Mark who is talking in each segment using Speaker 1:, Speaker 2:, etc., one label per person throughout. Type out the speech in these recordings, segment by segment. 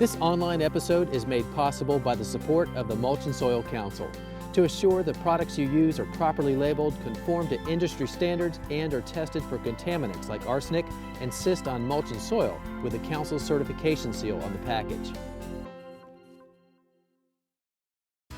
Speaker 1: This online episode is made possible by the support of the Mulch and Soil Council to assure the products you use are properly labeled, conform to industry standards, and are tested for contaminants like arsenic and cyst on mulch and soil with the Council's certification seal on the package.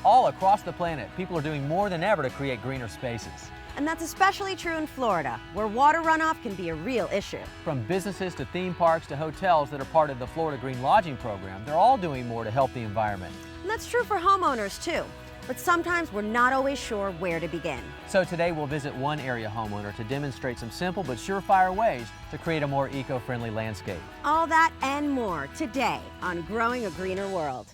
Speaker 1: All across the planet, people are doing more than ever to create greener spaces.
Speaker 2: And that's especially true in Florida, where water runoff can be a real issue.
Speaker 1: From businesses to theme parks to hotels that are part of the Florida Green Lodging Program, they're all doing more to help the environment.
Speaker 2: And that's true for homeowners too. But sometimes we're not always sure where to begin.
Speaker 1: So today we'll visit one area homeowner to demonstrate some simple but surefire ways to create a more eco-friendly landscape.
Speaker 2: All that and more today on Growing a Greener World.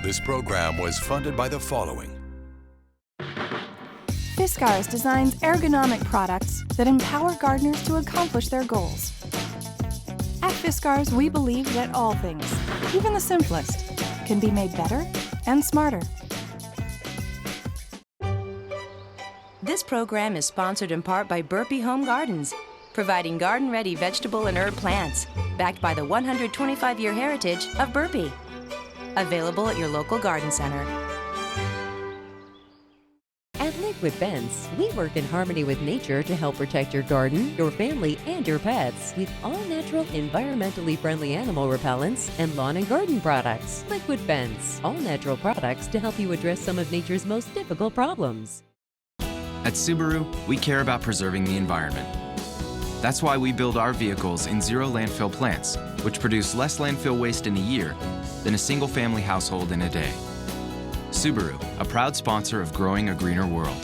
Speaker 3: This program was funded by the following.
Speaker 4: Fiskars designs ergonomic products that empower gardeners to accomplish their goals. At Fiskars, we believe that all things, even the simplest, can be made better and smarter.
Speaker 5: This program is sponsored in part by Burpee Home Gardens, providing garden-ready vegetable and herb plants, backed by the 125-year heritage of Burpee. Available at your local garden center.
Speaker 6: At Liquid Fence, we work in harmony with nature to help protect your garden, your family, and your pets with all-natural, environmentally friendly animal repellents and lawn and garden products. Liquid Fence, all-natural products to help you address some of nature's most difficult problems.
Speaker 7: At Subaru, we care about preserving the environment. That's why we build our vehicles in zero landfill plants, which produce less landfill waste in a year than a single-family household in a day. Subaru, a proud sponsor of Growing a Greener World.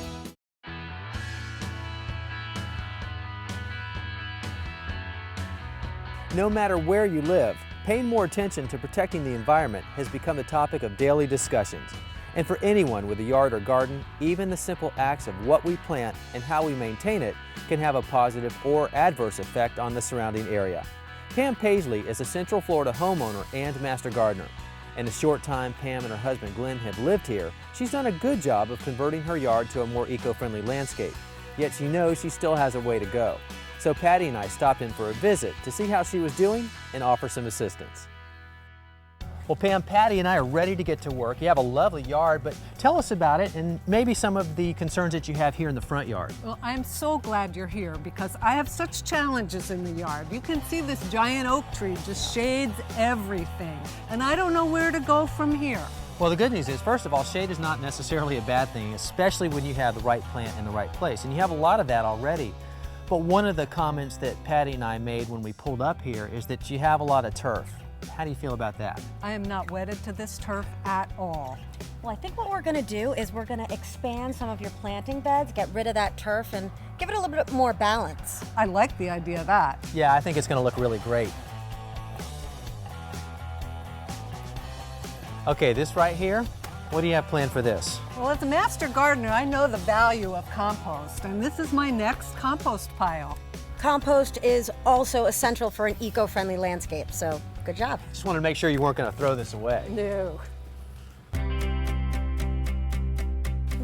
Speaker 1: No matter where you live, paying more attention to protecting the environment has become the topic of daily discussions. And for anyone with a yard or garden, even the simple acts of what we plant and how we maintain it can have a positive or adverse effect on the surrounding area. Pam Paisley is a Central Florida homeowner and master gardener. In the short time Pam and her husband Glenn have lived here, she's done a good job of converting her yard to a more eco-friendly landscape. Yet she knows she still has a way to go. So Patty and I stopped in for a visit to see how she was doing and offer some assistance. Well, Pam, Patty and I are ready to get to work. You have a lovely yard, but tell us about it and maybe some of the concerns that you have here in the front yard.
Speaker 8: Well, I'm so glad you're here because I have such challenges in the yard. You can see this giant oak tree just shades everything, and I don't know where to go from here.
Speaker 1: Well, the good news is, first of all, shade is not necessarily a bad thing, especially when you have the right plant in the right place, and you have a lot of that already. But one of the comments that Patty and I made when we pulled up here is that you have a lot of turf. How do you feel about that?
Speaker 8: I am not wedded to this turf at all.
Speaker 2: Well, I think what we're going to do is we're going to expand some of your planting beds, get rid of that turf, and give it a little bit more balance.
Speaker 8: I like the idea of that.
Speaker 1: Yeah, I think it's going to look really great. Okay, this right here, what do you have planned for this?
Speaker 8: Well, as a master gardener, I know the value of compost, and this is my next compost pile.
Speaker 2: Compost is also essential for an eco-friendly landscape, so good job.
Speaker 1: Just wanted to make sure you weren't going to throw this away.
Speaker 8: No.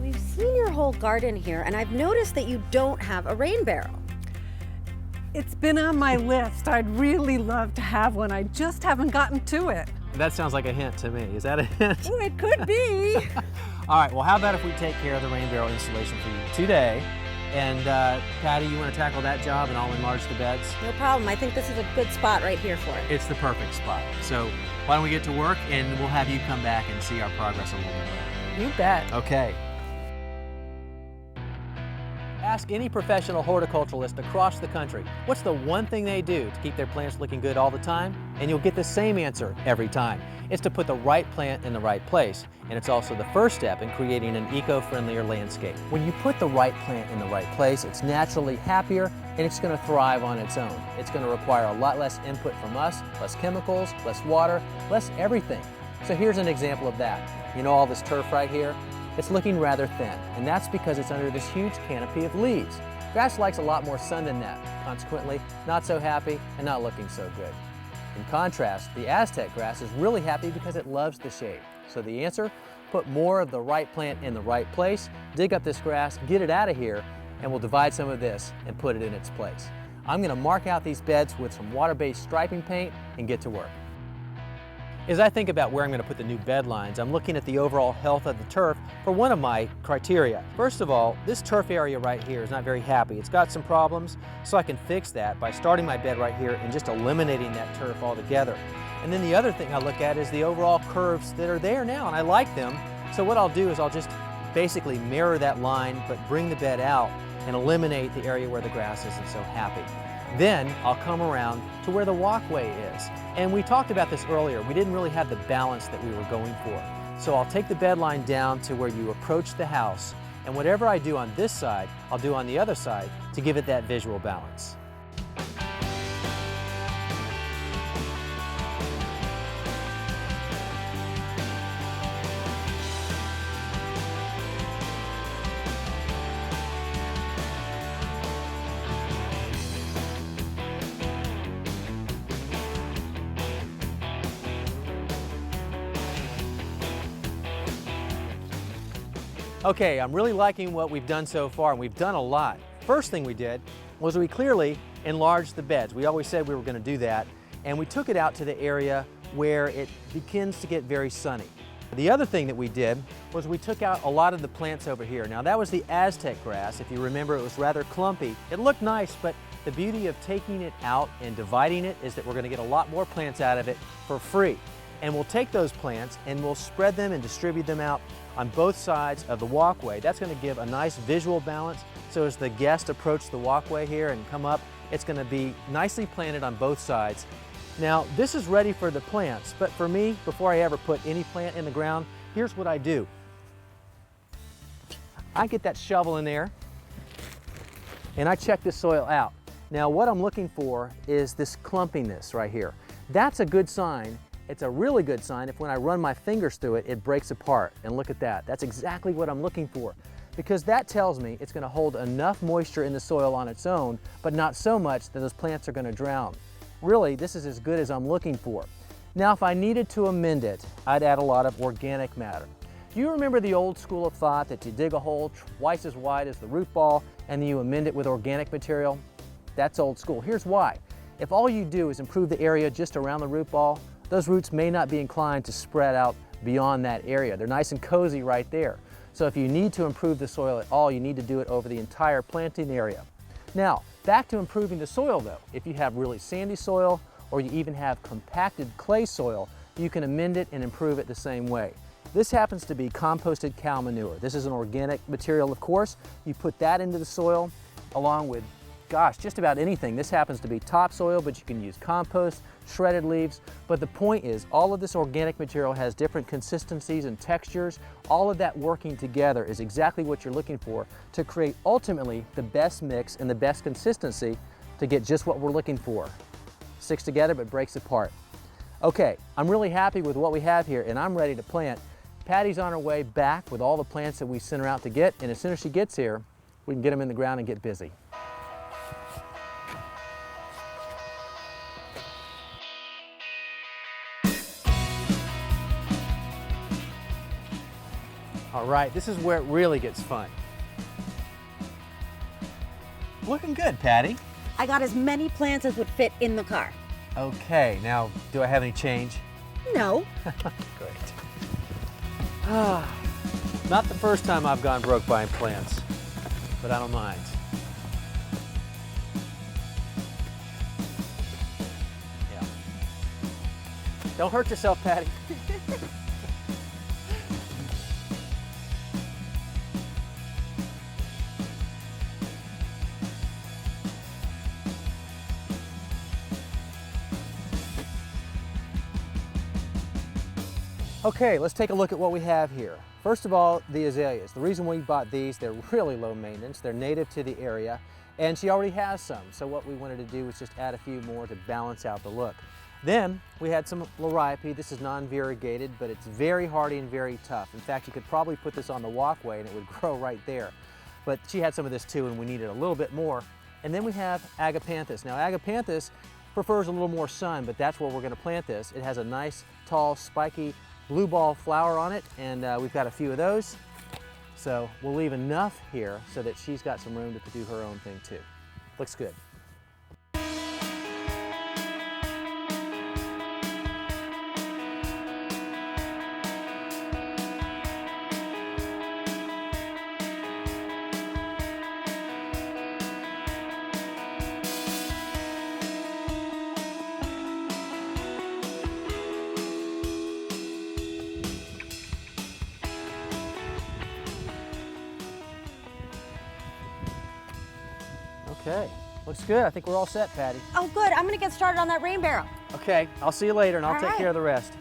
Speaker 2: We've seen your whole garden here, and I've noticed that you don't have a rain barrel.
Speaker 8: It's been on my list. I'd really love to have one. I just haven't gotten to it.
Speaker 1: That sounds like a hint to me. Is that a hint?
Speaker 8: Oh, it could be.
Speaker 1: All right, well, how about if we take care of the rain barrel installation for you today? And Patty, you want to tackle that job and I'll enlarge the beds?
Speaker 2: No problem. I think this is a good spot right here for it.
Speaker 1: It's the perfect spot. So why don't we get to work and we'll have you come back and see our progress a little bit later.
Speaker 8: You bet.
Speaker 1: Okay. Ask any professional horticulturalist across the country, what's the one thing they do to keep their plants looking good all the time? And you'll get the same answer every time. It's to put the right plant in the right place. And it's also the first step in creating an eco-friendlier landscape. When you put the right plant in the right place, it's naturally happier, and it's going to thrive on its own. It's going to require a lot less input from us, less chemicals, less water, less everything. So here's an example of that. You know all this turf right here? It's looking rather thin, and that's because it's under this huge canopy of leaves. Grass likes a lot more sun than that, consequently, not so happy and not looking so good. In contrast, the Aztec grass is really happy because it loves the shade. So the answer, put more of the right plant in the right place, dig up this grass, get it out of here, and we'll divide some of this and put it in its place. I'm going to mark out these beds with some water-based striping paint and get to work. As I think about where I'm going to put the new bed lines, I'm looking at the overall health of the turf for one of my criteria. First of all, this turf area right here is not very happy. It's got some problems, so I can fix that by starting my bed right here and just eliminating that turf altogether. And then the other thing I look at is the overall curves that are there now, and I like them. So what I'll do is I'll just basically mirror that line, but bring the bed out and eliminate the area where the grass isn't so happy. Then I'll come around to where the walkway is. And we talked about this earlier. We didn't really have the balance that we were going for. So I'll take the bed line down to where you approach the house, and whatever I do on this side, I'll do on the other side to give it that visual balance. Okay, I'm really liking what we've done so far, and we've done a lot. First thing we did was we clearly enlarged the beds. We always said we were going to do that, and we took it out to the area where it begins to get very sunny. The other thing that we did was we took out a lot of the plants over here. Now that was the Aztec grass. If you remember, it was rather clumpy. It looked nice, but the beauty of taking it out and dividing it is that we're going to get a lot more plants out of it for free. And we'll take those plants and we'll spread them and distribute them out on both sides of the walkway. That's going to give a nice visual balance. So as the guests approach the walkway here and come up, it's going to be nicely planted on both sides. Now this is ready for the plants, but for me, before I ever put any plant in the ground, here's what I do. I get that shovel in there and I check this soil out. Now what I'm looking for is this clumpiness right here. That's a good sign. It's a really good sign if when I run my fingers through it, it breaks apart. And look at that. That's exactly what I'm looking for, because that tells me it's going to hold enough moisture in the soil on its own, but not so much that those plants are going to drown. Really, this is as good as I'm looking for. Now, if I needed to amend it, I'd add a lot of organic matter. Do you remember the old school of thought that you dig a hole twice as wide as the root ball and then you amend it with organic material? That's old school. Here's why. If all you do is improve the area just around the root ball, those roots may not be inclined to spread out beyond that area. They're nice and cozy right there. So if you need to improve the soil at all, you need to do it over the entire planting area. Now, back to improving the soil though. If you have really sandy soil or you even have compacted clay soil, you can amend it and improve it the same way. This happens to be composted cow manure. This is an organic material, of course. You put that into the soil along with, gosh, just about anything. This happens to be topsoil, but you can use compost, shredded leaves. But the point is, all of this organic material has different consistencies and textures. All of that working together is exactly what you're looking for to create ultimately the best mix and the best consistency to get just what we're looking for. Sticks together but breaks apart. Okay, I'm really happy with what we have here and I'm ready to plant. Patty's on her way back with all the plants that we sent her out to get, and as soon as she gets here, we can get them in the ground and get busy. All right, this is where it really gets fun. Looking good, Patty.
Speaker 2: I got as many plants as would fit in the car.
Speaker 1: Okay, now, do I have any change?
Speaker 2: No.
Speaker 1: Great. Not the first time I've gone broke buying plants, but I don't mind. Yeah. Don't hurt yourself, Patty. Okay, let's take a look at what we have here. First of all, the azaleas. The reason we bought these, they're really low maintenance. They're native to the area, And she already has some, so what we wanted to do was just add a few more to balance out the look. Then we had some liriope. This is non-variegated, but it's very hardy and very tough. In fact, you could probably put this on the walkway and it would grow right there. But she had some of this too, and we needed a little bit more. And then we have Agapanthus. Now, Agapanthus prefers a little more sun, but that's where we're going to plant this. It has a nice, tall, spiky blue ball flower on it, and we've got a few of those. So we'll leave enough here so that she's got some room to do her own thing too. Looks good. Okay, looks good. I think we're all set, Patty.
Speaker 2: Oh, good. I'm gonna get started on that rain barrel.
Speaker 1: Okay, I'll see you later and I'll
Speaker 2: All
Speaker 1: take
Speaker 2: right.
Speaker 1: care of the rest.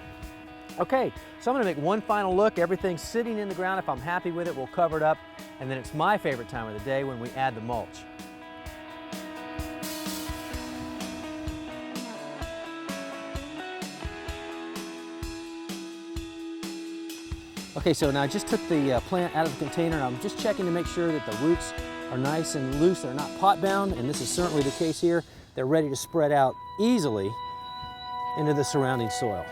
Speaker 1: Okay, so I'm gonna make one final look. Everything's sitting in the ground. If I'm happy with it, we'll cover it up. And then it's my favorite time of the day when we add the mulch. Okay, so now I just took the plant out of the container and I'm just checking to make sure that the roots are nice and loose. They're not pot bound, and this is certainly the case here. They're ready to spread out easily into the surrounding soil.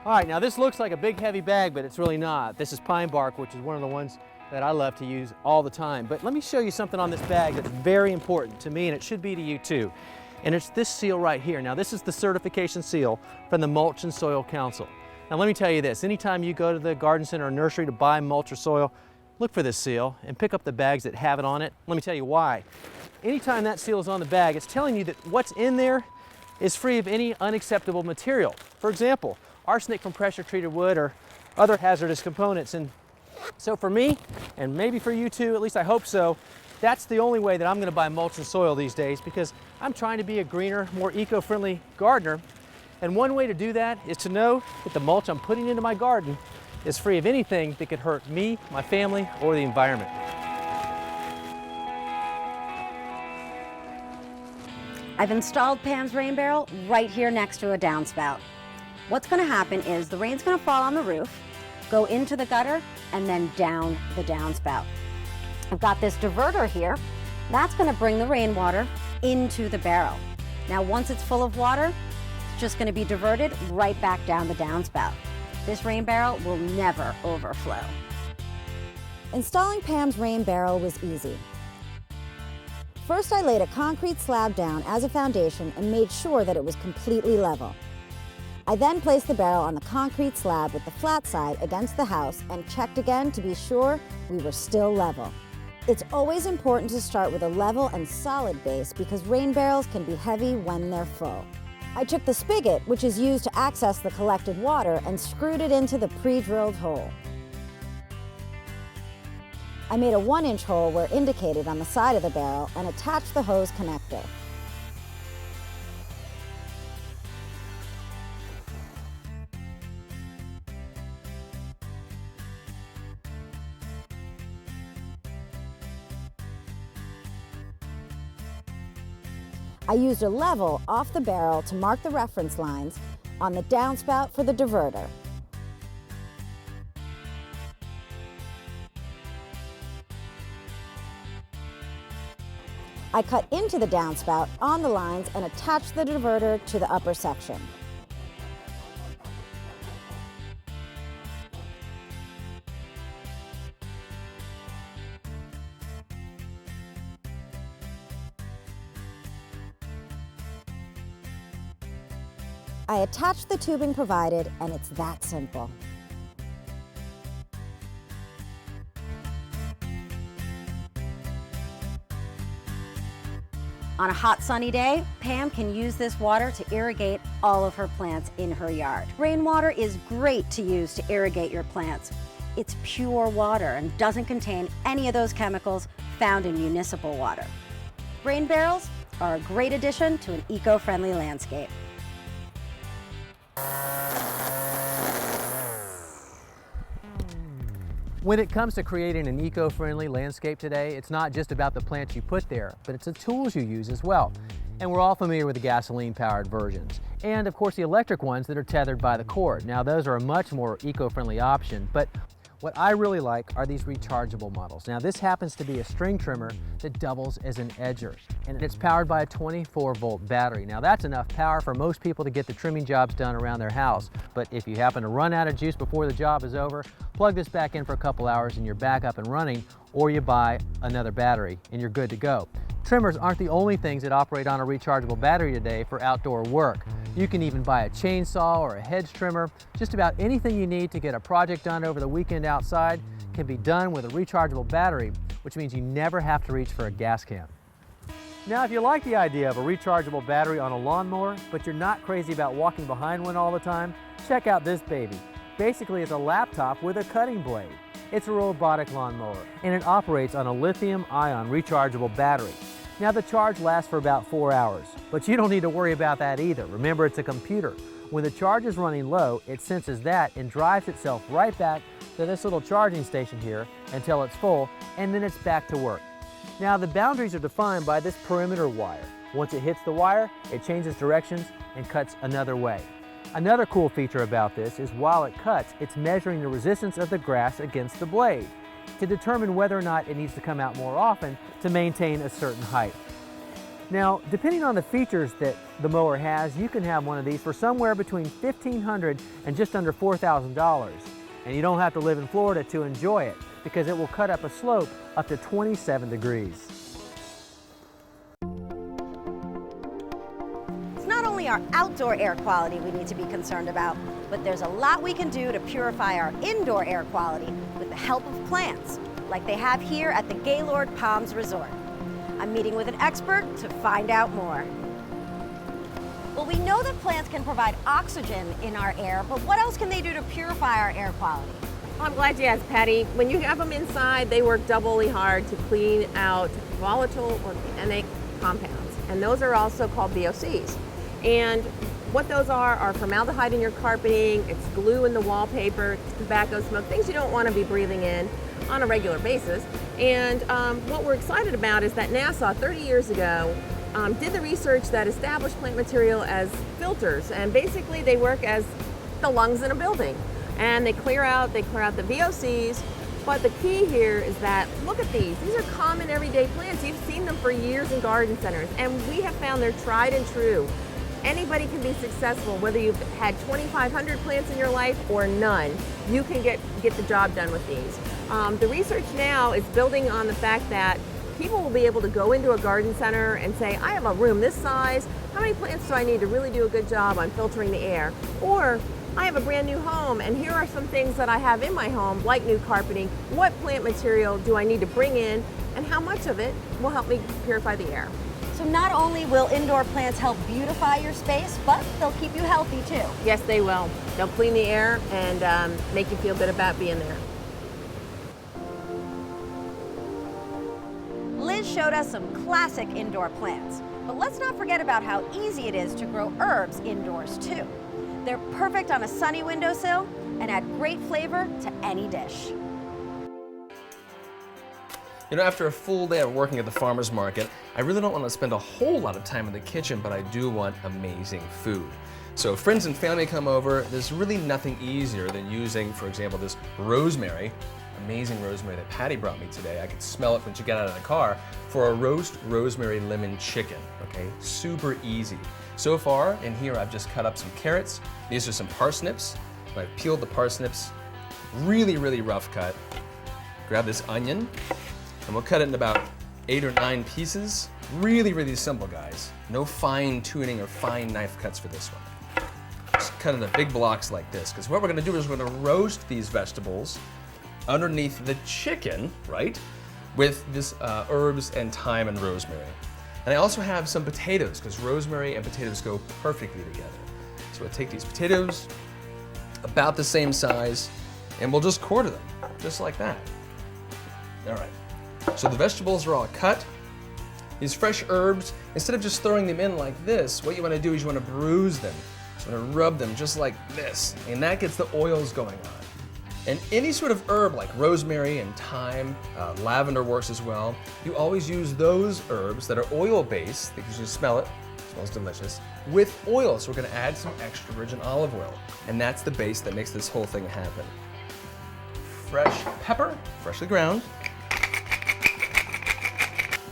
Speaker 1: All right, now this looks like a big heavy bag, but it's really not. This is pine bark, which is one of the ones that I love to use all the time. But let me show you something on this bag that's very important to me, and it should be to you too. And it's this seal right here. Now this is the certification seal from the Mulch and Soil Council. Now let me tell you this, anytime you go to the garden center or nursery to buy mulch or soil, look for this seal and pick up the bags that have it on it. Let me tell you why. Anytime that seal is on the bag, it's telling you that what's in there is free of any unacceptable material. For example, arsenic from pressure treated wood or other hazardous components. And so for me, and maybe for you too, at least I hope so, that's the only way that I'm going to buy mulch and soil these days, because I'm trying to be a greener, more eco-friendly gardener. And one way to do that is to know that the mulch I'm putting into my garden is free of anything that could hurt me, my family, or the environment.
Speaker 2: I've installed Pam's rain barrel right here next to a downspout. What's going to happen is the rain's going to fall on the roof, go into the gutter, and then down the downspout. I've got this diverter here. That's going to bring the rainwater into the barrel. Now, once it's full of water, it's just going to be diverted right back down the downspout. This rain barrel will never overflow. Installing Pam's rain barrel was easy. First, I laid a concrete slab down as a foundation and made sure that it was completely level. I then placed the barrel on the concrete slab with the flat side against the house and checked again to be sure we were still level. It's always important to start with a level and solid base because rain barrels can be heavy when they're full. I took the spigot, which is used to access the collected water, and screwed it into the pre-drilled hole. I made a 1-inch hole where indicated on the side of the barrel and attached the hose connector. I used a level off the barrel to mark the reference lines on the downspout for the diverter. I cut into the downspout on the lines and attached the diverter to the upper section. I attached the tubing provided, and it's that simple. On a hot sunny day, Pam can use this water to irrigate all of her plants in her yard. Rainwater is great to use to irrigate your plants. It's pure water and doesn't contain any of those chemicals found in municipal water. Rain barrels are a great addition to an eco-friendly landscape.
Speaker 1: When it comes to creating an eco-friendly landscape today, it's not just about the plants you put there, but it's the tools you use as well. And we're all familiar with the gasoline-powered versions. And of course the electric ones that are tethered by the cord. Now those are a much more eco-friendly option, but what I really like are these rechargeable models. Now this happens to be a string trimmer that doubles as an edger, and it's powered by a 24-volt battery. Now that's enough power for most people to get the trimming jobs done around their house, but if you happen to run out of juice before the job is over, plug this back in for a couple hours and you're back up and running, or you buy another battery and you're good to go. Trimmers aren't the only things that operate on a rechargeable battery today for outdoor work. You can even buy a chainsaw or a hedge trimmer. Just about anything you need to get a project done over the weekend outside can be done with a rechargeable battery, which means you never have to reach for a gas can. Now, if you like the idea of a rechargeable battery on a lawnmower, but you're not crazy about walking behind one all the time, check out this baby. Basically, it's a laptop with a cutting blade. It's a robotic lawnmower, and it operates on a lithium-ion rechargeable battery. Now the charge lasts for about 4 hours, but you don't need to worry about that either. Remember, it's a computer. When the charge is running low, it senses that and drives itself right back to this little charging station here until it's full, and then it's back to work. Now the boundaries are defined by this perimeter wire. Once it hits the wire, it changes directions and cuts another way. Another cool feature about this is while it cuts, it's measuring the resistance of the grass against the blade to determine whether or not it needs to come out more often to maintain a certain height. Now, depending on the features that the mower has, you can have one of these for somewhere between $1,500 and just under $4,000. And you don't have to live in Florida to enjoy it, because it will cut up a slope up to 27 degrees.
Speaker 2: It's not only our outdoor air quality we need to be concerned about, but there's a lot we can do to purify our indoor air quality with the help of plants, like they have here at the Gaylord Palms Resort. I'm meeting with an expert to find out more. Well, we know that plants can provide oxygen in our air, but what else can they do to purify our air quality?
Speaker 9: I'm glad you asked, Patty. When you have them inside, they work doubly hard to clean out volatile organic compounds, and those are also called VOCs. And what those are formaldehyde in your carpeting, it's glue in the wallpaper, it's tobacco smoke, things you don't want to be breathing in on a regular basis. And what we're excited about is that NASA 30 years ago did the research that established plant material as filters, and basically they work as the lungs in a building, and they clear out the VOCs. But the key here is that, look at these are common everyday plants. You've seen them for years in garden centers, and we have found they're tried and true. Anybody can be successful, whether you've had 2,500 plants in your life or none. You can get the job done with these. The research now is building on the fact that people will be able to go into a garden center and say, I have a room this size, how many plants do I need to really do a good job on filtering the air? Or I have a brand new home, and here are some things that I have in my home, like new carpeting. What plant material do I need to bring in, and how much of it will help me purify the air?
Speaker 2: So not only will indoor plants help beautify your space, but they'll keep you healthy too.
Speaker 9: Yes, they will. They'll clean the air and make you feel good about being there.
Speaker 2: Liz showed us some classic indoor plants, but let's not forget about how easy it is to grow herbs indoors too. They're perfect on a sunny windowsill and add great flavor to any dish.
Speaker 10: You know, after a full day of working at the farmer's market, I really don't want to spend a whole lot of time in the kitchen, but I do want amazing food. So if friends and family come over, there's really nothing easier than using, for example, this rosemary, amazing rosemary that Patty brought me today. I could smell it when she got out of the car, for a roast rosemary lemon chicken, okay? Super easy. So far, in here I've just cut up some carrots. These are some parsnips. I've peeled the parsnips, really, really rough cut. Grab this onion, and we'll cut it in about 8 or 9 pieces. Really, really simple, guys. No fine tuning or fine knife cuts for this one. Just cut into big blocks like this, because what we're gonna do is we're gonna roast these vegetables underneath the chicken, right? With this herbs and thyme and rosemary. And I also have some potatoes, because rosemary and potatoes go perfectly together. So we'll take these potatoes, about the same size, and we'll just quarter them, just like that. All right. So the vegetables are all cut. These fresh herbs, instead of just throwing them in like this, what you want to do is you want to bruise them. So you want to rub them just like this, and that gets the oils going on. And any sort of herb like rosemary and thyme, lavender works as well. You always use those herbs that are oil-based, because you can smell it, it smells delicious, with oil. So we're gonna add some extra virgin olive oil. And that's the base that makes this whole thing happen. Fresh pepper, freshly ground.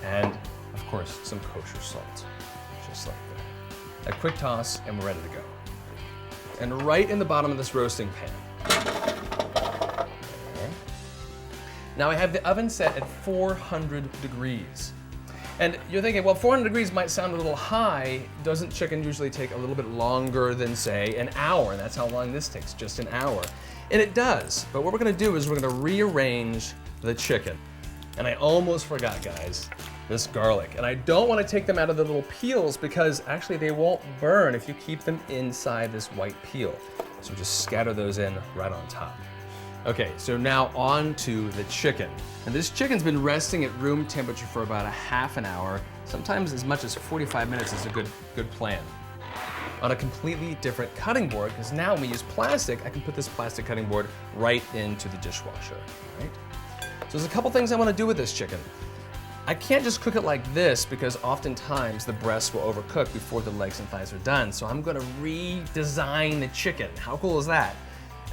Speaker 10: And of course, some kosher salt, just like that. A quick toss and we're ready to go. And right in the bottom of this roasting pan. Now I have the oven set at 400 degrees. And you're thinking, well, 400 degrees might sound a little high. Doesn't chicken usually take a little bit longer than, say, an hour? And that's how long this takes, just an hour. And it does, but what we're gonna do is we're gonna rearrange the chicken. And I almost forgot, guys, this garlic. And I don't wanna take them out of the little peels because actually they won't burn if you keep them inside this white peel. So just scatter those in right on top. Okay, so now on to the chicken. And this chicken's been resting at room temperature for about a half an hour. Sometimes as much as 45 minutes is a good plan. On a completely different cutting board, because now when we use plastic, I can put this plastic cutting board right into the dishwasher, right? So there's a couple things I want to do with this chicken. I can't just cook it like this because oftentimes the breasts will overcook before the legs and thighs are done. So I'm going to redesign the chicken. How cool is that?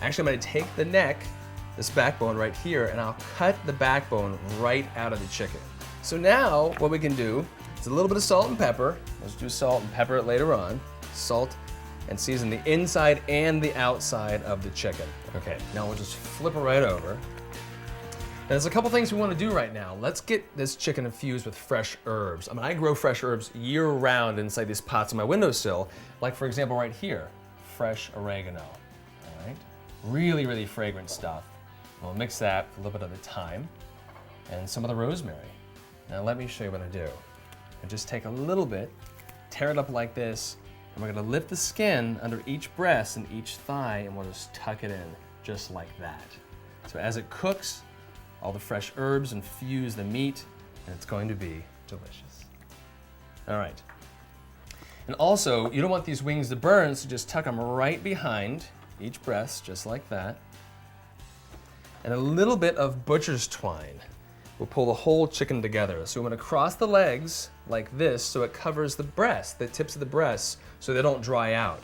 Speaker 10: Actually, I'm going to take the neck, this backbone right here, and I'll cut the backbone right out of the chicken. So now what we can do is a little bit of salt and pepper. Let's do salt and pepper it later on. Salt and season the inside and the outside of the chicken. Okay, now we'll just flip it right over. Now, there's a couple things we want to do right now. Let's get this chicken infused with fresh herbs. I mean, I grow fresh herbs year-round inside these pots on my windowsill. Like, for example, right here, fresh oregano. All right, really, really fragrant stuff. We'll mix that with a little bit of the thyme and some of the rosemary. Now, let me show you what I do. I just take a little bit, tear it up like this, and we're gonna lift the skin under each breast and each thigh, and we'll just tuck it in just like that. So as it cooks, all the fresh herbs infuse the meat, and it's going to be delicious. All right. And also, you don't want these wings to burn, so just tuck them right behind each breast, just like that. And a little bit of butcher's twine will pull the whole chicken together. So I'm gonna cross the legs like this so it covers the breast, the tips of the breasts, so they don't dry out.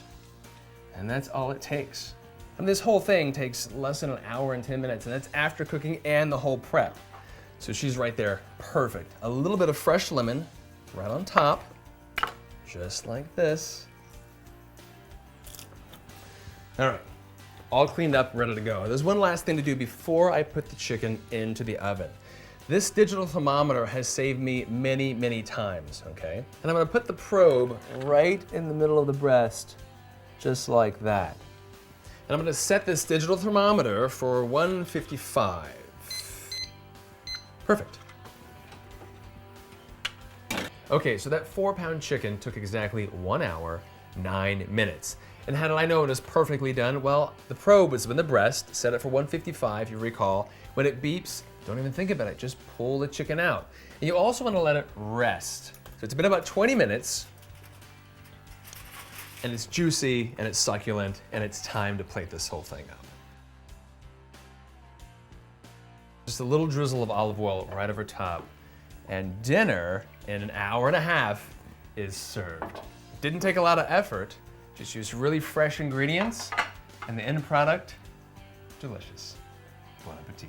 Speaker 10: And that's all it takes. And this whole thing takes less than an hour and 10 minutes, and that's after cooking and the whole prep. So she's right there, perfect. A little bit of fresh lemon right on top, just like this. All right, all cleaned up, ready to go. There's one last thing to do before I put the chicken into the oven. This digital thermometer has saved me many, many times, okay? And I'm gonna put the probe right in the middle of the breast, just like that. And I'm gonna set this digital thermometer for 155. Perfect. Okay, so that 4-pound chicken took exactly 1 hour, 9 minutes. And how did I know it was perfectly done? Well, the probe was in the breast, set it for 155, you recall. When it beeps, don't even think about it, just pull the chicken out. And you also wanna let it rest. So it's been about 20 minutes, and it's juicy, and it's succulent, and it's time to plate this whole thing up. Just a little drizzle of olive oil right over top, and dinner in an hour and a half is served. Didn't take a lot of effort, just used really fresh ingredients, and the end product, delicious. Bon appetit.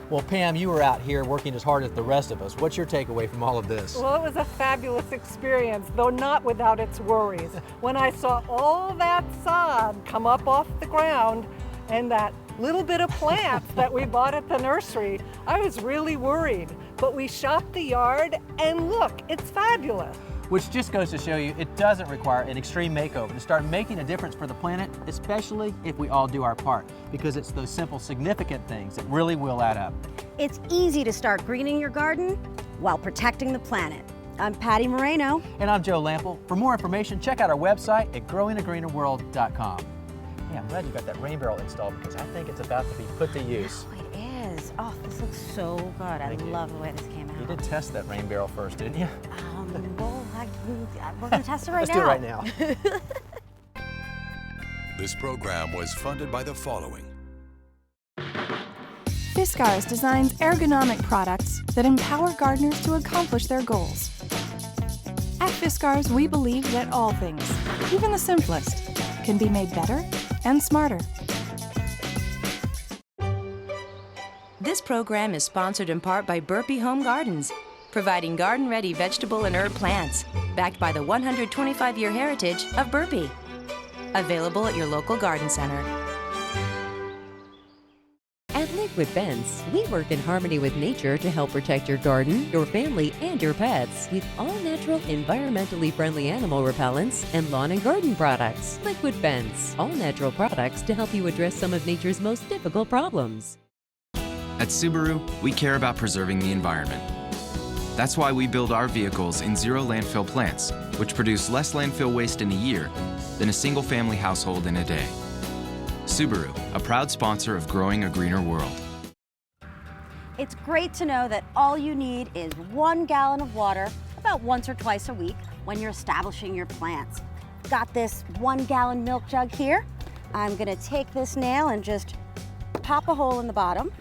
Speaker 1: Well, Pam, you were out here working as hard as the rest of us. What's your takeaway from all of this?
Speaker 8: Well, it was a fabulous experience, though not without its worries. When I saw all that sod come up off the ground and that little bit of plants that we bought at the nursery, I was really worried. But we shopped the yard and look, it's fabulous.
Speaker 1: Which just goes to show you it doesn't require an extreme makeover to start making a difference for the planet, especially if we all do our part, because it's those simple, significant things that really will add up.
Speaker 2: It's easy to start greening your garden while protecting the planet. I'm Patty Moreno.
Speaker 1: And I'm Joe Lample. For more information, check out our website at growingagreenerworld.com. Yeah, I'm glad you got that rain barrel installed because I think it's about to be put to use.
Speaker 2: Oh, it is. Oh, this looks so good. I love the way this came out.
Speaker 1: You did test that rain barrel first, didn't you?
Speaker 2: Well, we're going to test it right now.
Speaker 1: Let's do it right now.
Speaker 3: This program was funded by the following.
Speaker 4: Fiskars designs ergonomic products that empower gardeners to accomplish their goals. At Fiskars, we believe that all things, even the simplest, can be made better and smarter.
Speaker 5: This program is sponsored in part by Burpee Home Gardens, providing garden-ready vegetable and herb plants, backed by the 125-year heritage of Burpee. Available at your local garden center.
Speaker 6: At Liquid Fence, we work in harmony with nature to help protect your garden, your family, and your pets with all-natural, environmentally friendly animal repellents and lawn and garden products. Liquid Fence, all-natural products to help you address some of nature's most difficult problems.
Speaker 7: At Subaru, we care about preserving the environment. That's why we build our vehicles in zero landfill plants, which produce less landfill waste in a year than a single-family household in a day. Subaru, a proud sponsor of Growing a Greener World.
Speaker 2: It's great to know that all you need is 1 gallon of water about once or twice a week when you're establishing your plants. Got this 1 gallon milk jug here. I'm gonna take this nail and just pop a hole in the bottom,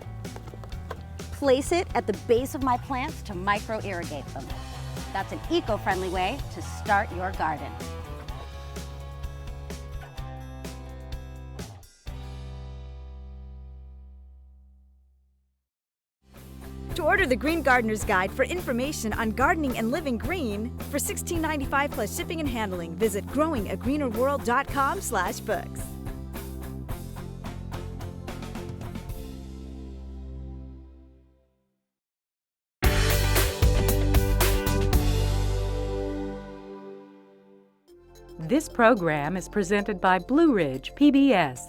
Speaker 2: place it at the base of my plants to micro-irrigate them. That's an eco-friendly way to start your garden.
Speaker 11: To order the Green Gardener's Guide for information on gardening and living green for $16.95 plus shipping and handling, visit growingagreenerworld.com/books.
Speaker 12: This program is presented by Blue Ridge PBS,